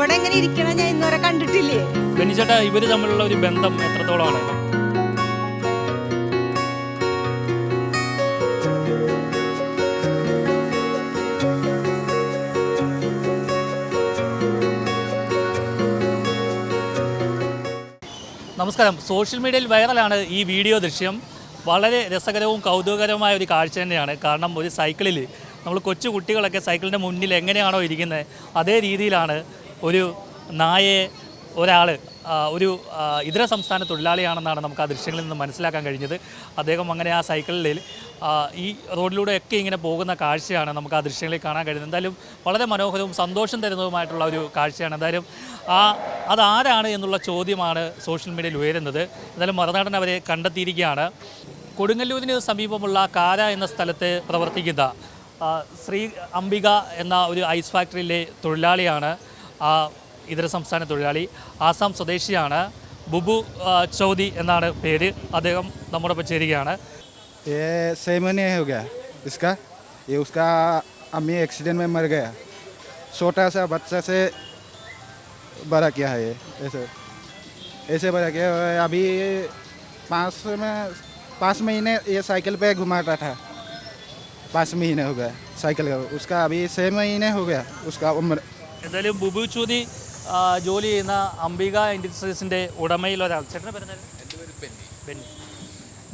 ഇവിടെ എങ്ങനെ ഇരിക്കണം ഞാൻ ഇന്നുവരെ കണ്ടിട്ടില്ലേ. ബെന്നിച്ചേട്ടാ, ഇവര് തമ്മിലുള്ള ഒരു ബന്ധം എത്രത്തോളമാണ്? നമസ്കാരം. സോഷ്യൽ മീഡിയയിൽ വൈറലാണ് ഈ വീഡിയോ ദൃശ്യം. വളരെ രസകരവും കൗതുകകരമായ ഒരു കാഴ്ച തന്നെയാണ്. കാരണം ഒരു സൈക്കിളിൽ നമ്മൾ കൊച്ചു കുട്ടികളൊക്കെ സൈക്കിളിൻ്റെ മുന്നിൽ എങ്ങനെയാണോ ഇരിക്കുന്നത് അതേ രീതിയിലാണ് ഒരു നായയെ ഒരു ഇതര സംസ്ഥാന തൊഴിലാളിയാണെന്നാണ് നമുക്ക് ആ ദൃശ്യങ്ങളിൽ നിന്ന് മനസ്സിലാക്കാൻ കഴിഞ്ഞത്. അദ്ദേഹം അങ്ങനെ ആ സൈക്കിളിൽ ഈ റോഡിലൂടെയൊക്കെ ഇങ്ങനെ പോകുന്ന കാഴ്ചയാണ് നമുക്ക് ആ ദൃശ്യങ്ങളിൽ കാണാൻ കഴിയുന്നത്. എന്തായാലും വളരെ മനോഹരവും സന്തോഷം തരുന്നതുമായിട്ടുള്ള ഒരു കാഴ്ചയാണ്. എന്തായാലും അതാരാണ് എന്നുള്ള ചോദ്യമാണ് സോഷ്യൽ മീഡിയയിൽ ഉയരുന്നത്. എന്തായാലും മറുനാടൻ അവരെ കണ്ടെത്തിയിരിക്കുകയാണ്. കൊടുങ്ങല്ലൂരിന് സമീപമുള്ള കാര എന്ന സ്ഥലത്ത് പ്രവർത്തിക്കുന്ന ശ്രീ അംബിക എന്ന ഒരു ഐസ് ഫാക്ടറിയിലെ തൊഴിലാളിയാണ്. ഇതര സംസ്ഥാന തൊഴിലാളി, ആസാം സ്വദേശിയാണ്. ബുബു ചൗധരി എന്നാണ് പേര്. അദ്ദേഹം നമ്മോടൊപ്പം ചേരുകയാണ്. ये 6 महीने हो गया इसका. ये उसका अम्मी एक्सीडेंट में मर गया. छोटा सा बच्चा से बड़ा किया है ये ऐसे बड़ा किया. अभी 5 महीने ये साइकिल पे घुमाता था. 5 महीने हो गया साइकिल का. उसका अभी 6 महीने हो गया उसका उम्र. എന്തായാലും ബുബു ചൗധരി ജോലി ചെയ്യുന്ന അംബിക ഇൻഡസ്ട്രീസിൻ്റെ ഉടമയിൽ ഒരാൾ. ചേട്ടനെ പറഞ്ഞാൽ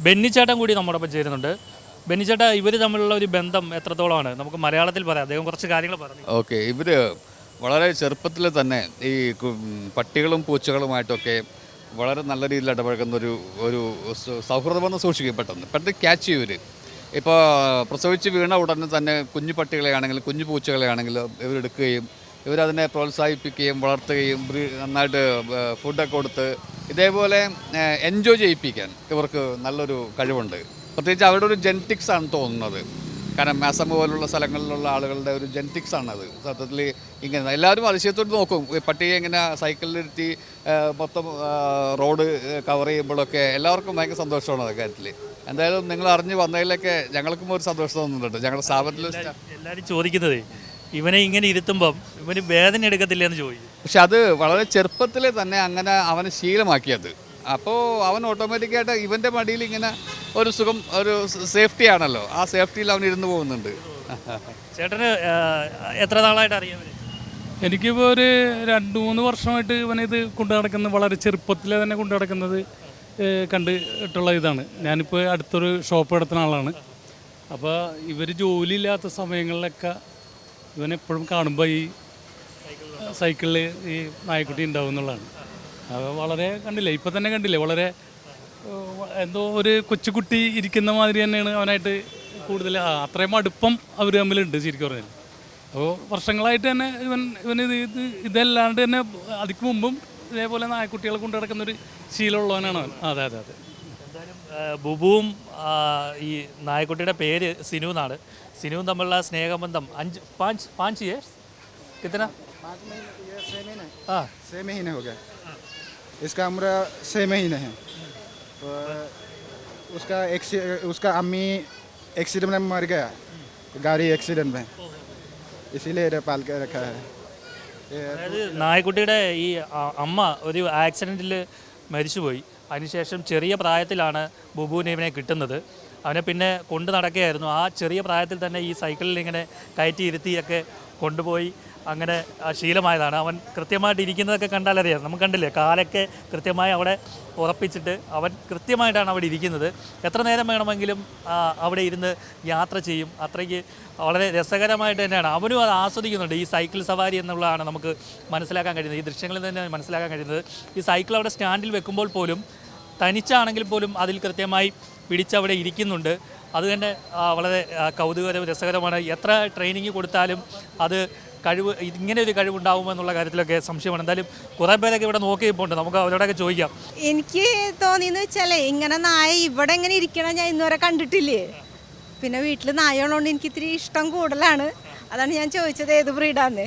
ബെന്നിച്ചേട്ടൻ കൂടി നമ്മോടൊപ്പം ചേരുന്നുണ്ട്. ബെന്നിച്ചേട്ടാ, ഇവർ തമ്മിലുള്ള ഒരു ബന്ധം എത്രത്തോളമാണ്? നമുക്ക് മലയാളത്തിൽ പറയാം. അദ്ദേഹം കുറച്ച് കാര്യങ്ങൾ പറഞ്ഞു. ഓക്കെ, ഇവർ വളരെ ചെറുപ്പത്തിൽ തന്നെ ഈ പട്ടികളും പൂച്ചകളുമായിട്ടൊക്കെ വളരെ നല്ല രീതിയിൽ ഇടപഴകുന്ന ഒരു സൗഹൃദബന്ധം സൂക്ഷിക്കും. പെട്ടെന്ന് ക്യാച്ച് ചെയ്യും ഇവർ. ഇപ്പോൾ പ്രസവിച്ച് വീണ ഉടനെ തന്നെ കുഞ്ഞു പട്ടികളെയാണെങ്കിലും കുഞ്ഞു പൂച്ചകളെയാണെങ്കിലും ഇവരെടുക്കുകയും ഇവരതിനെ പ്രോത്സാഹിപ്പിക്കുകയും വളർത്തുകയും നന്നായിട്ട് ഫുഡൊക്കെ കൊടുത്ത് ഇതേപോലെ എൻജോയ് ചെയ്യിപ്പിക്കാൻ ഇവർക്ക് നല്ലൊരു കഴിവുണ്ട്. പ്രത്യേകിച്ച് അവരുടെ ഒരു ജെനറ്റിക്സ് ആണ് തോന്നുന്നത്. കാരണം ആസാം പോലുള്ള സ്ഥലങ്ങളിലുള്ള ആളുകളുടെ ഒരു ജെനറ്റിക്സ് ആണത്. സത്യത്തിൽ ഇങ്ങനെ എല്ലാവരും അതിശയത്തോട് നോക്കും. പട്ടിയെ ഇങ്ങനെ സൈക്കിളിലിരുത്തി മൊത്തം റോഡ് കവർ ചെയ്യുമ്പോഴൊക്കെ എല്ലാവർക്കും ഭയങ്കര സന്തോഷമാണ് ആ കാര്യത്തിൽ. എന്തായാലും നിങ്ങൾ അറിഞ്ഞ് വന്നതിലൊക്കെ ഞങ്ങൾക്കും ഒരു സന്തോഷം തോന്നുന്നുണ്ട്. ഞങ്ങളുടെ സ്ഥാപനത്തിൽ എല്ലാവരും ചോദിക്കുന്നത് ഇവനെ ഇങ്ങനെ ഇരുത്തുമ്പം ഇവന് വേദന എടുക്കത്തില്ല എന്ന് ചോദിക്കും. പക്ഷെ അത് വളരെ ചെറുപ്പത്തിലെ തന്നെ അങ്ങനെ അവന് ശീലമാക്കിയത്. അപ്പോൾ അവൻ ഓട്ടോമാറ്റിക്കായിട്ട് ഇവൻ്റെ മടിയിൽ ഇങ്ങനെ ഒരു സുഖം, ഒരു സേഫ്റ്റി ആണല്ലോ. ആ സേഫ്റ്റിയിൽ അവൻ ഇരുന്ന് പോകുന്നുണ്ട്. ചേട്ടന് എത്ര നാളായിട്ട് അറിയാം? എനിക്കിപ്പോൾ ഒരു 2-3 വർഷമായിട്ട് ഇവനിത് കൊണ്ടു നടക്കുന്നത്, വളരെ ചെറുപ്പത്തിലെ തന്നെ കൊണ്ടു നടക്കുന്നത് കണ്ടിട്ടുള്ള ഇതാണ്. ഞാനിപ്പോൾ അടുത്തൊരു ഷോപ്പ് നടത്തുന്ന ആളാണ്. അപ്പോൾ ഇവർ ജോലിയില്ലാത്ത സമയങ്ങളിലൊക്കെ ഇവനെപ്പോഴും കാണുമ്പോൾ ഈ സൈക്കിളിൽ ഈ നായ്ക്കുട്ടി ഉണ്ടാവും എന്നുള്ളതാണ്. അപ്പോൾ വളരെ കണ്ടില്ലേ, ഇപ്പം തന്നെ കണ്ടില്ലേ, വളരെ എന്തോ ഒരു കൊച്ചുകുട്ടി ഇരിക്കുന്ന മാതിരി തന്നെയാണ് അവനായിട്ട് കൂടുതൽ. അത്രയും അടുപ്പം അവർ തമ്മിലുണ്ട് ശരിക്കും പറഞ്ഞാൽ. അപ്പോൾ വർഷങ്ങളായിട്ട് തന്നെ ഇതല്ലാണ്ട് തന്നെ അതിക്ക് മുമ്പും ഇതേപോലെ നായ്ക്കുട്ടികളെ കൊണ്ടു നടക്കുന്നൊരു ശീലമുള്ളവനാണ് അവൻ. അതെ അതെ അതെ. എന്തായാലും ബുബുവും ഈ നായ്ക്കുട്ടിയുടെ പേര് സിനു എന്നാണ്. സിനുവും തമ്മിലുള്ള സ്നേഹബന്ധം 5 years कितना? 6 महीने हो गया. इसका उम्र 6 महीने है. उसका अम्मी एक्सीडेंट में मर गया, गाड़ी एक्सीडेंट में, इसीलिए पाल के रखा है. അതായത് നായ്ക്കുട്ടിയുടെ ഈ അമ്മ ഒരു ആക്സിഡൻറ്റിൽ മരിച്ചുപോയി. അതിനുശേഷം ചെറിയ പ്രായത്തിലാണ് ബുബുവിനെ ഇവനെ കിട്ടുന്നത്. അവനെ പിന്നെ കൊണ്ട് നടക്കുകയായിരുന്നു. ആ ചെറിയ പ്രായത്തിൽ തന്നെ ഈ സൈക്കിളിൽ ഇങ്ങനെ കയറ്റി ഇരുത്തിയൊക്കെ കൊണ്ടുപോയി അങ്ങനെ ശീലമായതാണ്. അവൻ കൃത്യമായിട്ട് ഇരിക്കുന്നതൊക്കെ കണ്ടാലറിയാം. നമുക്ക് കണ്ടില്ലേ, കാലൊക്കെ കൃത്യമായി അവിടെ ഉറപ്പിച്ചിട്ട് അവൻ കൃത്യമായിട്ടാണ് അവിടെ ഇരിക്കുന്നത്. എത്ര നേരം വേണമെങ്കിലും അവിടെ ഇരുന്ന് യാത്ര ചെയ്യും. അത്രയ്ക്ക് വളരെ രസകരമായിട്ട് തന്നെയാണ്. അവനും അത് ആസ്വദിക്കുന്നുണ്ട്. ഈ സൈക്കിൾ സവാരി എന്നുള്ളതാണ് നമുക്ക് മനസ്സിലാക്കാൻ കഴിയുന്നത്. ഈ ദൃശ്യങ്ങളിൽ തന്നെ മനസ്സിലാക്കാൻ കഴിയുന്നത്. ഈ സൈക്കിൾ അവിടെ സ്റ്റാൻഡിൽ വെക്കുമ്പോൾ പോലും, തനിച്ചാണെങ്കിൽ പോലും അതിൽ കൃത്യമായി പിടിച്ചവിടെ ഇരിക്കുന്നുണ്ട്. അതുതന്നെ വളരെ കൗതുകകരവും രസകരമാണ്. എത്ര ട്രെയിനിങ് കൊടുത്താലും അത് ഇങ്ങനെ ഒരു കഴിവുണ്ടാവുമെന്നുള്ള കാര്യത്തിലൊക്കെ സംശയമാണ്. എന്തായാലും കുറേ പേരൊക്കെ ഇവിടെ നോക്കിയിപ്പോണ്ട്. നമുക്ക് അവരോടൊക്കെ ചോദിക്കാം. എനിക്ക് തോന്നിയെന്ന് വെച്ചാലേ, ഇങ്ങനെ നായ ഇവിടെ എങ്ങനെ ഇരിക്കണം ഞാൻ ഇന്നുവരെ കണ്ടിട്ടില്ലേ. പിന്നെ വീട്ടിൽ നായ ഉള്ളതുകൊണ്ട് എനിക്ക് ഇത്തിരി ഇഷ്ടം കൂടുതലാണ്. അതാണ് ഞാൻ ചോദിച്ചത് ഏത് ബ്രീഡാന്ന്.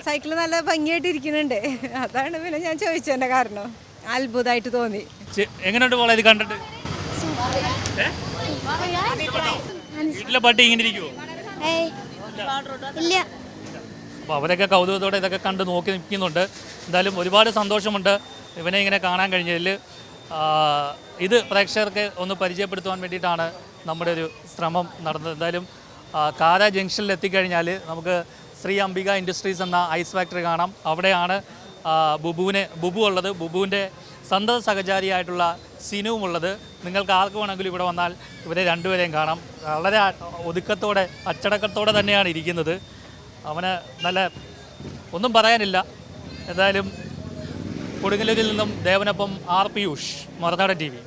സൈക്കിൾ നല്ല ഭംഗിയായിട്ട് ഇരിക്കുന്നുണ്ട്. അതാണ് പിന്നെ ഞാൻ ചോദിച്ചതിൻ്റെ കാരണം. അത്ഭുതമായിട്ട് തോന്നി. എങ്ങനെയുണ്ട് മോളെ ഇത് കണ്ടിട്ട്? വീട്ടിലെ പട്ടി ഇങ്ങനെ ഇരിക്കുമോ? ഇല്ല. അപ്പോൾ അവരൊക്കെ കൗതുകത്തോടെ ഇതൊക്കെ കണ്ട് നോക്കി നിൽക്കുന്നുണ്ട്. എന്തായാലും ഒരുപാട് സന്തോഷമുണ്ട് ഇവനെ ഇങ്ങനെ കാണാൻ കഴിഞ്ഞതിൽ. ഇത് പ്രേക്ഷകർക്ക് ഒന്ന് പരിചയപ്പെടുത്തുവാൻ വേണ്ടിയിട്ടാണ് നമ്മുടെ ഒരു ശ്രമം നടന്നത്. എന്തായാലും കാര ജംഗ്ഷനിൽ എത്തിക്കഴിഞ്ഞാൽ നമുക്ക് ശ്രീ അംബിക ഇൻഡസ്ട്രീസ് എന്ന ഐസ് ഫാക്ടറി കാണാം. അവിടെയാണ് ബുബു ഉള്ളത്. ബുബുവിൻ്റെ സന്തത സഹചാരിയായിട്ടുള്ള സിനുവുമുള്ളത്. നിങ്ങൾക്ക് ആർക്ക് വേണമെങ്കിലും ഇവിടെ വന്നാൽ ഇവരെ രണ്ടുപേരെയും കാണാം. വളരെ ഒതുക്കത്തോടെ അച്ചടക്കത്തോടെ തന്നെയാണ് ഇരിക്കുന്നത്. അവന് നല്ല ഒന്നും പറയാനില്ല. എന്തായാലും കൊടുങ്ങല്ലൂരിൽ നിന്നും ദേവനൊപ്പം ആർ പിയൂഷ്, മറുനാടൻ TV.